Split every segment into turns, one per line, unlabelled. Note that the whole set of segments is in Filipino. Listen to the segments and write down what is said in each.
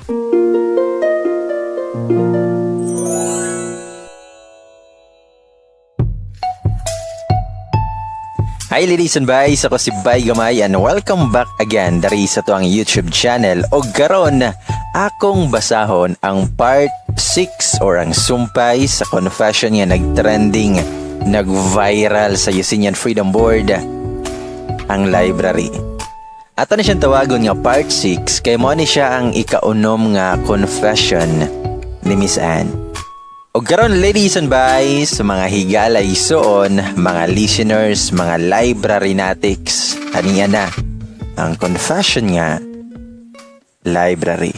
Hi ladies and boys, ako si Bay Gamay and welcome back again dari sa tuang YouTube channel. O karon akong basahon ang part 6 or ang sumpay sa confession nga nagtrending, nag-viral sa Yusinyan Freedom Board, ang library. Ato na siyang tawagon nga part 6 kay mo ni siya ang ikaunom nga confession ni Miss Anne. O karon ladies and boys, mga higalay soon, mga listeners, mga library natics, aniya na ang confession nga library.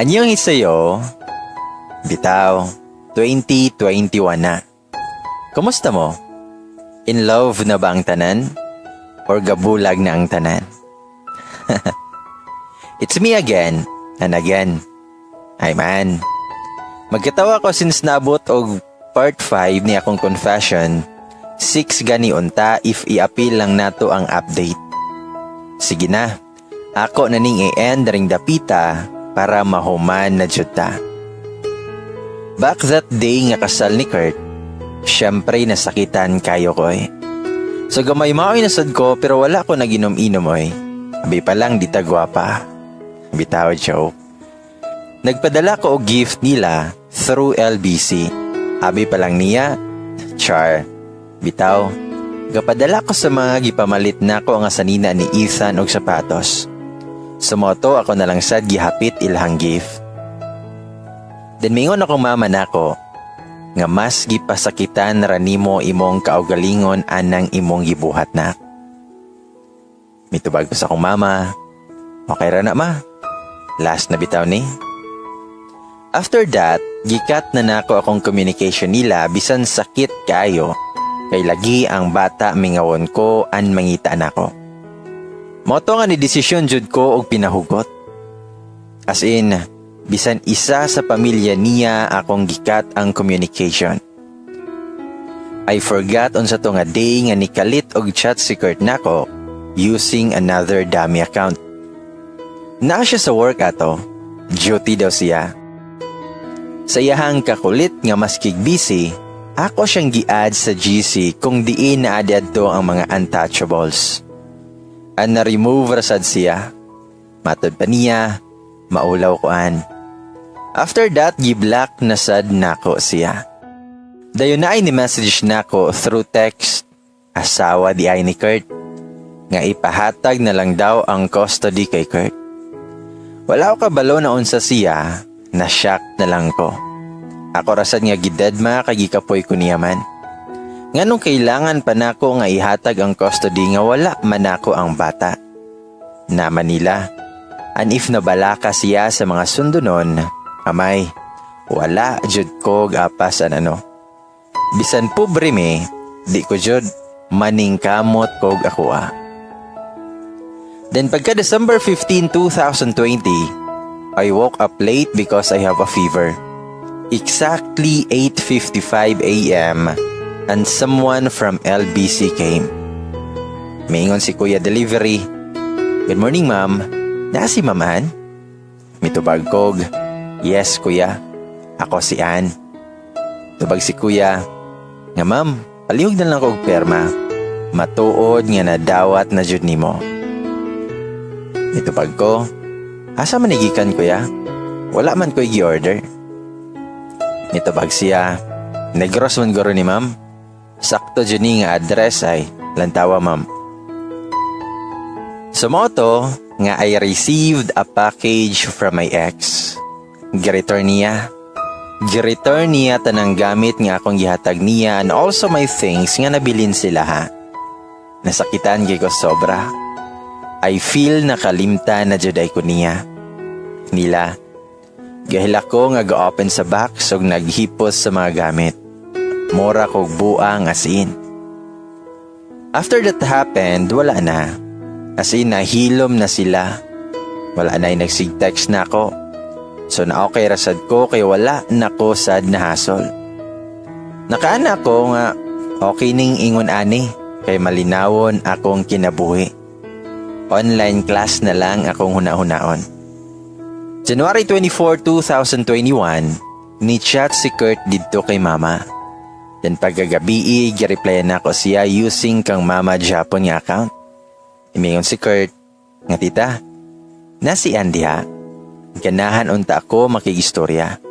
Anyong isayo, bitaw, 2021 na. Kumusta mo? In love na ba ang tanan? Or gabulag na ang tanan? It's me again and again. Hi man. Magkatawa ko since nabot og part 5 ni akong confession. 6 gani unta if i-appeal lang nato ang update. Sige na. Ako na ning i-end ring dapita para mahuman na jud ta. Back that day nga kasal ni Kurt, syempre nasakitan kayo ko eh. So gamay maoy nasad ko pero wala ko naginom-inom oy. Abi pa lang di ta gwapa. Bitaw joke. Nagpadala ko og gift nila through LBC. Abi pa lang niya, char. Bitaw. Gapadala ko sa mga gipamalit na ko nga sanina ni Ethan og sapatos. Sumoto ako na lang sad gihapit ilhang gift. Then mingon akong mama nako nga mas gipasakitan ra nimo imong kaugalingon anang imong gibuhat na. Mitubag ko sa akong mama, okay ra na ma. Last na bitaw ni. After that, gikat na nako akong communication nila bisan sakit kayo. Kay lagi ang bata mingawon ko an mangita nako. Moto nga ni desisyon jud ko og pinahugot. As in, bisan isa sa pamilya niya akong gikat ang communication. I forgot on sa to nga day nga nikalit og chat si Kurt nako using another dummy account. Naa siya sa work ato, duty daw siya. Sa iyahang kakulit nga maskig busy, ako siyang gi-add sa GC kung diin na added to ang mga untouchables. An na-remove rasad siya. Matod pa niya, maulaw koan. After that, gi-block na sad nako siya. Dayon na ay ni-message nako through text, asawa di ay ni Kurt, nga ipahatag na lang daw ang custody kay Kurt. Wala ko kabalo na unsa siya, na-shock na lang ko. Ako rasad nga gidedma kay gikapoy ko niya man. Nganong kailangan pa nako nga ihatag ang custody nga wala man nako ang bata. Naman nila, and if nabalaka siya sa mga sundunon, amay, wala jud ko gapas ano. Bisan pobre me, di ko jud maningkamot kog ako . Then pagka December 15, 2020, I woke up late because I have a fever. Exactly 8:55 a.m. and someone from LBC came. Maingon si Kuya Delivery, "Good morning ma'am, naa si Ma'am Ann?" Mitubag kog, "Yes, kuya. Ako si Ann." Tubag si kuya, "Nga ma'am, palihog na lang kog perma. Matuod nga nadawat na jud nimo." Mitubag ko, "Asa man igikan kuya? Wala man ko'y gi-order." Mitubag siya, "Negros man guro ni ma'am. Sakto jud ni nga address ay Lantawa ma'am." Sumoto nga I received a package from my ex. Gi-return niya. Gi-return niya tanang gamit nga akong gihatag niya and also my things nga nabilin sila ha. Nasakitan kay ko sobra. I feel nakalimtan na juday ko niya. Nila. Gahila ko nga ga-open sa box ug naghipos sa mga gamit. Mora kog buang as in. After that happened, wala na. As in, nahilom na sila. Wala na yung nagsig-text na ako. So na okay rasad ko kay wala na ko sad na hasol. Nakaana ko nga okay ning ingon ani kay malinawon akong kinabuhi. Online class na lang akong huna-hunaon. January 24, 2021, ni-chat si Kurt dito kay mama. Then pagkagabi, gi-replyan na ko siya using kang mama Japon nga account. Imingon si Kurt, nga tita, na si Andy ha. Ganahan unta ako makigistorya.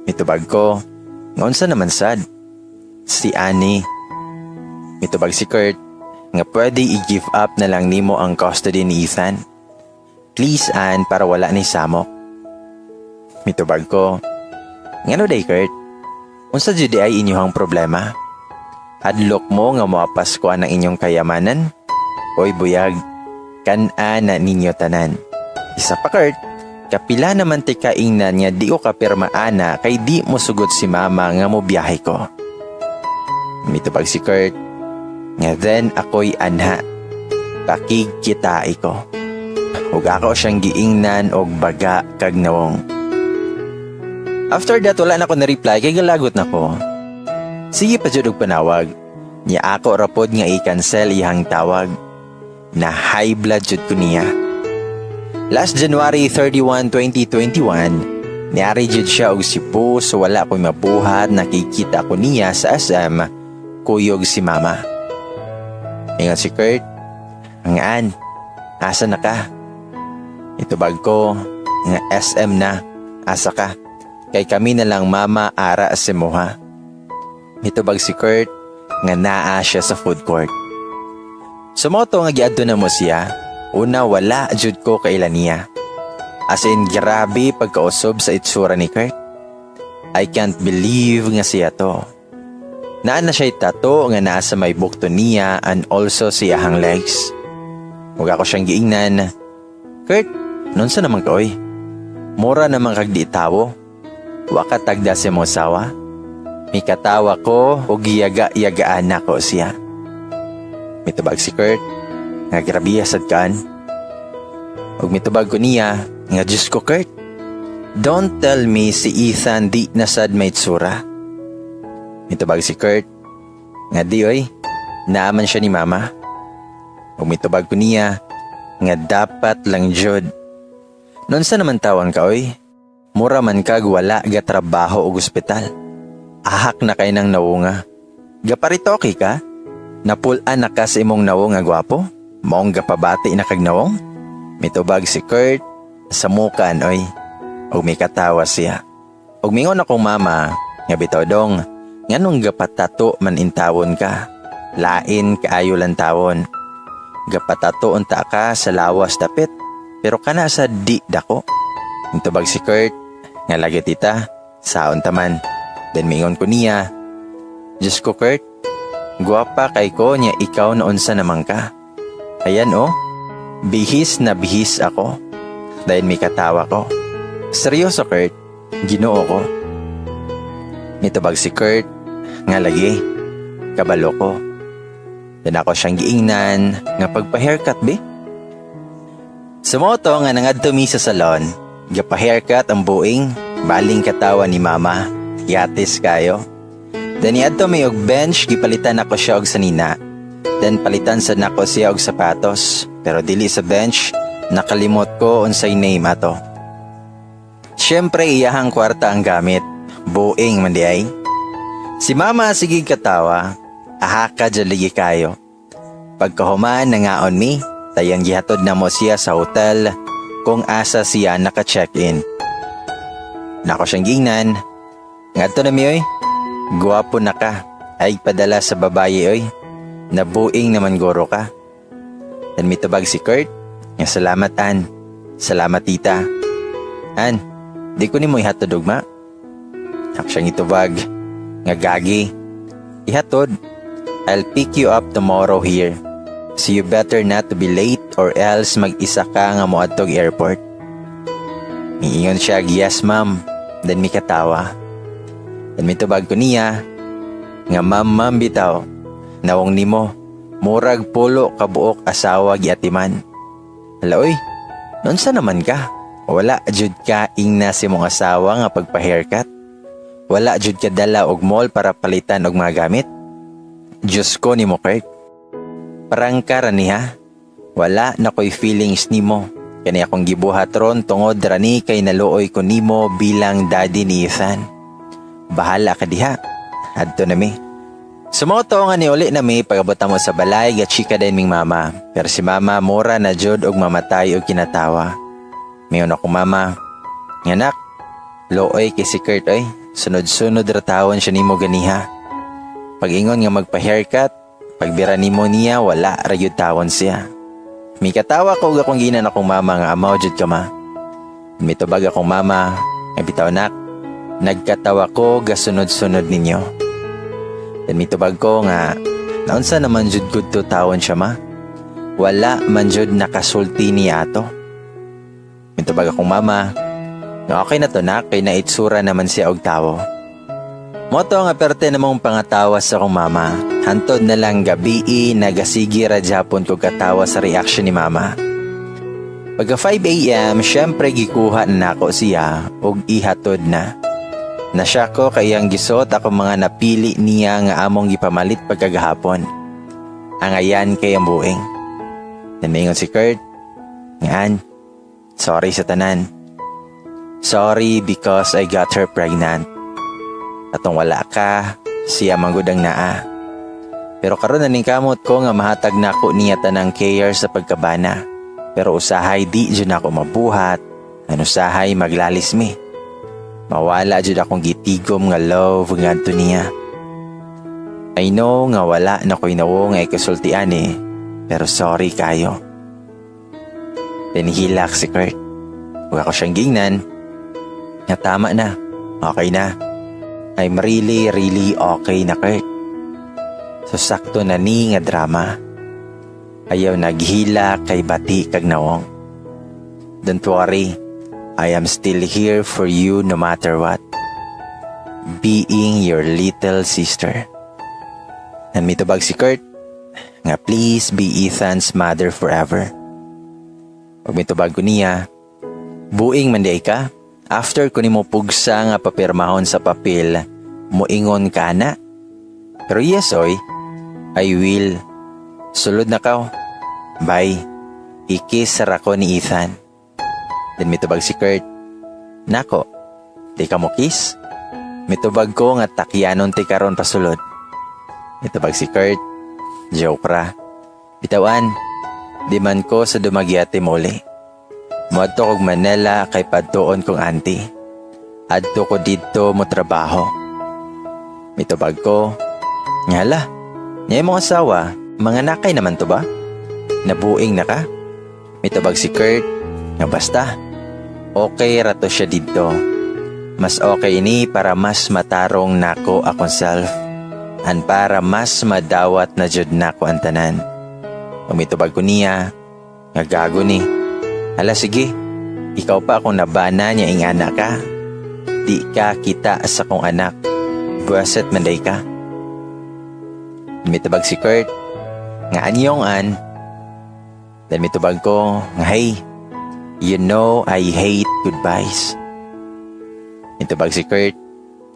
Mitubag ko, nga unsa naman sad? Si Annie. Mitubag si Kurt, nga pwede i-give up na lang nimo ang custody ni Ethan. Please Ann, para wala ni Samok. Mitubag ko, ngano day Kurt? Unsa jud ay inyong problema? Hadlok mo nga moapas ko ang inyong kayamanan? Oy buyag, kan-a na ninyo tanan. Isa pa Kurt, kapila naman ti kaingnan nga di o kapirmaana kay di mo sugod si mama nga mo biyahe ko. Mitubag si Kurt, nga then ako'y anha, pakigkitai ko. Ug ako siyang giingnan og baga kag nawong. After that, wala na ko na-reply kay galagot na ko. Sige pa jud og panawag. Nya ako rapod nga i-cancel ihang tawag. Na high blood jud ko niya. Last January 31, 2021, niari jud siya og Cebu so wala ko'y mabuhat nakikita ko niya sa SM, kuyog si mama. Ingon si Kurt, Ang asa na ka? Itubag ko, nga SM na, asa ka? Kay kami na lang mama ara si Moha. Itubag si Kurt, nga naa siya sa food court. Sumoto nga giadto na mo siya, una wala jud ko kailan niya. As in grabe pagkausob sa itsura ni Kurt. I can't believe nga siya to. Naan na siya'y tato nga naa sa may bukto niya and also siyahang legs. Huwag ako siyang giingnan. Kurt, nunsa naman ka oy? Mura naman kag di tawo. Waka tagda si mo sawa. May katawa ko o giyaga-yagaan na ko siya. Mitubag si Kurt, nga grabiya sad kaan. Ug mitubag ko niya, nga Diyos ko Kurt. Don't tell me si Ethan di nasad may tsura. Mitubag si Kurt, nga di oy, naaman siya ni mama. Ug mitubag ko niya, nga dapat lang jud. Noon sa naman tawan ka oy, mura man kag wala ga trabaho og ospital. Ahak na kay nang nawunga. Gaparitoki ka? Napulan na ka sa imong nawong nga gwapo? Maong gapabati na kag nawong? Mitubag si Kurt, sa mukan oy. Ug may katawa siya. Ug mingon akong mama, nga bitaw dong, nganong gapatato man intawon ka? Lain kaayo lang tawon. Gapatato unta ka sa lawas dapit, pero kana sa di dako. Mitubag si Kurt, nga lagi tita, saon taman. Then mingon ko niya, Diyos ko Kurt, guwapa kay ko niya ikaw na unsa naman ka. Ayan oh, bihis na bihis ako. Dahil may katawa ko. Seryoso Kurt, Ginoo ko. Mitubag si Kurt, nga lagi, kabalo ko. Then ako siyang giingnan, nga pagpa-haircut be. Sumoto nga nangadto mi sa salon, gapa-haircut ang buing, baling katawa ni mama, yatis kayo. Then iadto mi og bench, gipalitan ako siya og sanina. Then palitan sa nako siya og sapatos, pero dili sa bench, nakalimot ko unsay name ato. Siyempre iyahang kwarta ang gamit, buing man di ay. Si mama sige katawa, ahaka dyan kayo. Pagkahuman nangaon mi, tayang gihatod na mo siya sa hotel kung asa siya naka-check-in. Nako siyang gingnan, ngadto na mi oy, guwapo na ka, ay padala sa babaye oy, nabuing naman goro ka. Dan mitubag si Kurt, nga salamat Ann, salamat tita. Ann, di ko ni mo ihatod ugma. Ako siyang itubag, nga gagi. Ihatod, I'll pick you up tomorrow here. So you better not to be late or else mag-isa ka nga mo adtog airport. Iingon siya, yes ma'am. Then may katawa. Then may tubag ko niya, nga ma'am bitaw, nawong nimo, murag pulo kabuok asawa giatiman. Hala oy, nonsa naman ka? Wala jud ka ing na si mong asawa nga pagpa-haircut. wala jud ka dala og mall para palitan og mga gamit? Diyos ko nimo Kurt. Parang ka rani ha. Wala na ko'y feelings nimo. Kani akong gibuhat ron tungod rani kay naluoy ko nimo bilang daddy ni Ethan. Bahala ka diha. Adto na mi. Sumoto nga ni uli na mi pagabot mo sa balay gachika din ming mama. Pero si mama mura na jud og mamatay og kinatawa. Mayon ako mama. Nganak, looy kay si Kurt oy. Sunod-sunod ratawon siya nimo ganiha. Pag-ingon nga magpa-haircut, pagbira nimo niya wala ra gyud tawon siya. May katawa ko akong ginan akong mama nga amaw jud ka ma. Mitubag akong mama, nga bitaw nak, nagkatawa ko gasunod-sunod ninyo. Then mitubag ko nga, naunsa naman jud good to tawon siya ma. Wala man jud nakasulti niya ato. Mitubag akong mama, nga okay na to nak, kay naitsura naman siya og tawo. Moto nga perte namong pangatawa sa akong mama. Hantod na lang gabi nagasigi ra japon ko katawa sa reaction ni mama. Pagka 5 a.m. syempre gikuha na nako siya og ihatod na. Nasya ko kayang gisot ako mga napili niya nga among gipamalit pagkagahapon. Ang ayan kay ang buing. Namingon si Kurt, ngaan, sorry sa tanan. Sorry because I got her pregnant. Atong wala ka, siya manggudang naa. Pero karon naning kamot ko nga mahatag nako niya tanang care sa pagkabana. Pero usahay di jud nako mabuhat, ano usahay maglalis mi. Mawala jud akong gitigom nga love ngadto niya. I know nga wala na ko'y nawo nga ikasultian pero sorry kayo. Then hilak si Kurt. Huwag ako siyang gingnan. Nga tama na, okay na. I'm really okay na Kurt. So sakto na ni nga drama. Ayaw naghila kay bati kag nawong. Don't worry, I am still here for you no matter what. Being your little sister. Nanmitubag si Kurt, nga please be Ethan's mother forever. Pag mitubag ko niya, buing manday ka, after ko nimo pugsa nga papirmahon sa papel, moingon ka na. Pero yes oy, I will. Sulod na ka. Bye. Ikis ra ko ni Ethan. Then mitubag si Kurt, nako, di ka mo kiss? Mitubag ko nga takyanon ti karon pasulod. Mitubag si Kurt, joke ra. Bitawan, di man ko sa dumagyate muli. Muadto kog Manila kay padtuon kong auntie. Adto ko dito mo trabaho. Mitubag ko, ngala, niya mong asawa, mga nakay naman to ba? Nabuing na ka? Mitubag si Kurt, nga basta, okay rato siya dito. Mas okay ni para mas matarong nako akong self. An para mas madawat na jud nako ang tanan. Mitubag ko niya, nga gago ni. Hala sige, ikaw pa akong nabana niya ing anak ka. Di ka kita sa kong anak. Buwaset manday ka. Mitubag si Kurt, nga anyong an. Then mitubag ko, nga hey, you know I hate goodbyes. Mitubag si Kurt,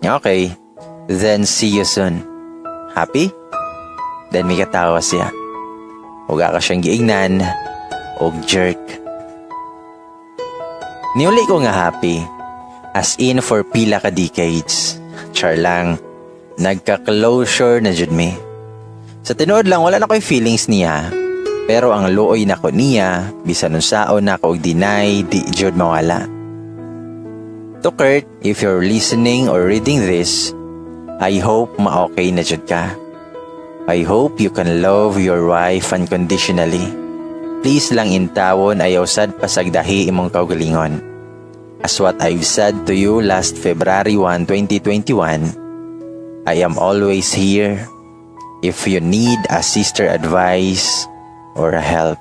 nga okay, then see you soon. Happy? Then may katawa siya. Huwag ka siyang giingnan, og jerk. Niuli ko nga happy, as in for pila ka decades. Char lang, nagka-closure na jud me. Sa tinuod lang, wala na ko'y feelings niya. Pero ang luoy na ko niya, bisan nun saon na ko og deny, di jud mawala. To Kurt, if you're listening or reading this, I hope ma-okay na jud ka. I hope you can love your wife unconditionally. Please lang intawon ayaw sad pasagdahi imong kaugalingon. As what I've said to you last February 1, 2021, I am always here if you need a sister advice or a help.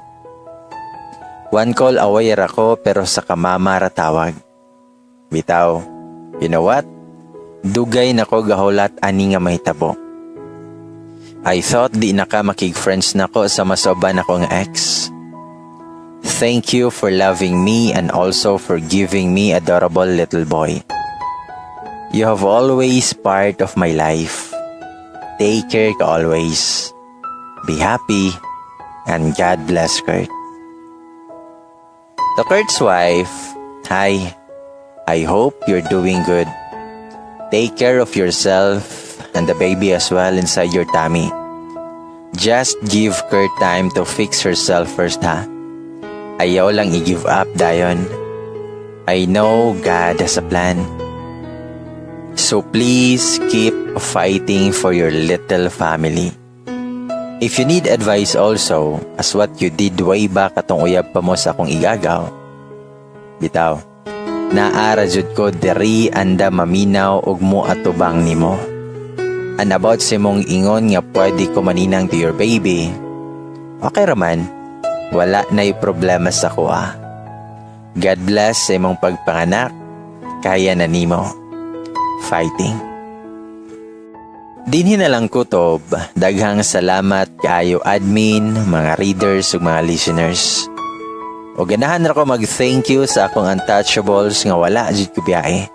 One call away ra ko pero sa kamama ra tawag. Bitaw, you know what? Dugay na ko gahulat ani nga mahitabo. I thought di na ka makig-friends na ko sa masoban akong ex. Thank you for loving me and also for giving me adorable little boy. You have always part of my life. Take care ka always. Be happy, and God bless Kurt. To Kurt's wife, hi. I hope you're doing good. Take care of yourself and the baby as well inside your tummy. Just give Kurt time to fix herself first, ha? Ayaw lang i-give up, dayon. I know God has a plan. So please keep fighting for your little family. If you need advice also, as what you did way back atong uyab pa mo sa akong igagaw, bitaw, naara jud ko diri anda maminaw og mo atubang nimo. And about si mong ingon nga pwede ko maninang to your baby, okay raman, wala na'y problema sa kuha. God bless sa imong pagpanganak, kaya na nimo. Fighting. Dinhi na lang kutob, daghang salamat kaayo admin, mga readers ug mga listeners. O ganahan ra ko mag-thank you sa akong untouchables nga wala jud ko biyahe.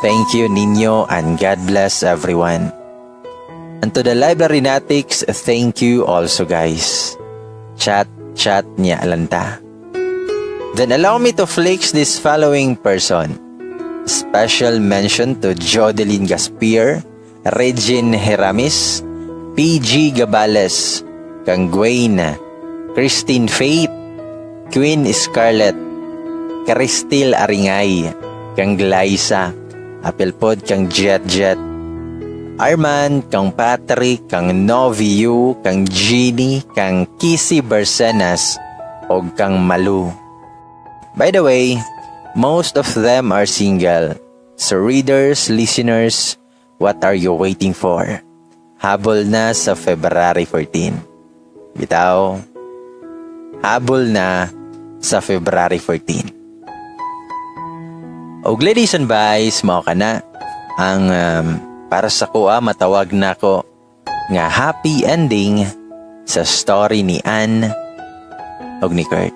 Thank you ninyo and God bless everyone. And to the Library Natics, thank you also guys. Chat niya alanta. Then allow me to flex this following person. Special mention to Jodeline Gaspier, Regine Heramis, PG Gabales, kang Gwaine, Christine Faith, Queen Scarlett, Cristil Aringay, kang Glyza, Apelpod kang Jet, Arman, kang Patrick, kang Noviu, kang Jeannie, kang Kissy Bersenas, o kang Malu. By the way, most of them are single. So readers, listeners, what are you waiting for? Habol na sa February 14. Bitaw, habol na sa February 14. Og ladies and boys, mao ka na ang para sa kuha matawag na ko nga happy ending sa story ni Anne og ni Kurt.